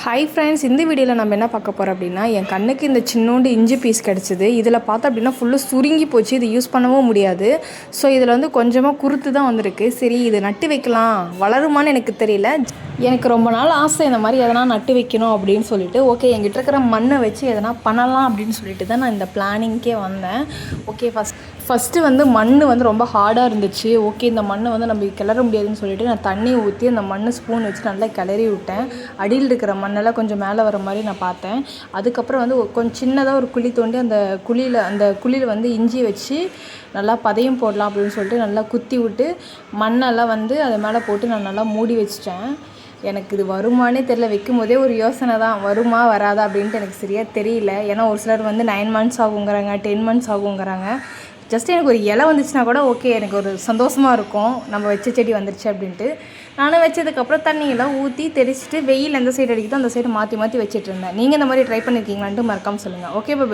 Hi friends, இந்த வீடியோவில் நம்ம என்ன பார்க்க போகிறோம் அப்படின்னா, என் கண்ணுக்கு இந்த சின்னோண்டு இஞ்சி பீஸ் கிடச்சிது. இதில் பார்த்தோம் அப்படின்னா ஃபுல்லாக சுருங்கி போச்சு. இது யூஸ் பண்ணவும் முடியாது. ஸோ இதில் வந்து கொஞ்சமாக குருத்து தான் வந்திருக்கு. சரி, இது நட்டு வைக்கலாம், வளருமான்னு எனக்கு தெரியல. எனக்கு ரொம்ப நாள் ஆசை இந்த மாதிரி எதனா நட்டு வைக்கணும் அப்படின்னு சொல்லிட்டு. ஓகே, என்கிட்ட இருக்கிற மண்ணை வச்சு எதனா பண்ணலாம் அப்படின்னு சொல்லிட்டு தான் நான் இந்த பிளானிங்க்கே வந்தேன். ஓகே, ஃபஸ்ட்டு வந்து மண் வந்து ரொம்ப ஹார்டாக இருந்துச்சு. ஓகே, இந்த மண்ணை வந்து நம்ம கிளற முடியாதுன்னு சொல்லிட்டு நான் தண்ணி ஊற்றி அந்த மண்ணை ஸ்பூன் வச்சு நல்லா கிளறி விட்டேன். அடியில் இருக்கிற மண்ணெல்லாம் கொஞ்சம் மேலே வர மாதிரி நான் பார்த்தேன். அதுக்கப்புறம் வந்து கொஞ்சம் சின்னதாக ஒரு குழி தோண்டி அந்த குழியில் வந்து இஞ்சி வச்சு நல்லா பதையும் போடலாம் அப்படின்னு சொல்லிட்டு நல்லா குத்தி விட்டு மண்ணெல்லாம் வந்து அது மேலே போட்டு நான் நல்லா மூடி வச்சிட்டேன். எனக்கு இது வருமானே தெரியல. வைக்கும் போதே ஒரு யோசனை தான், வருமா வராதா அப்படின்ட்டு எனக்கு சரியாக தெரியல. ஏன்னா ஒரு சிலர் வந்து 9 months ஆகுங்கிறாங்க, 10 months ஆகுங்கிறாங்க. ஜஸ்ட் எனக்கு ஒரு இலை வந்துச்சுன்னா கூட ஓகே, எனக்கு ஒரு சந்தோஷமாக இருக்கும், நம்ம வச்ச செடி வந்துருச்சு அப்படின்ட்டு. நானும் வச்சதுக்கப்புறம் தண்ணியெல்லாம் ஊற்றி தெளிச்சிட்டு வெயில் எந்த சைடு அடிக்குதோ அந்த சைடு மாற்றி மாற்றி வச்சுட்டு இருந்தேன். நீங்கள் இந்த மாதிரி ட்ரை பண்ணியிருக்கீங்களான்ட்டு மறக்காமல் சொல்லுங்கள். Okay, by.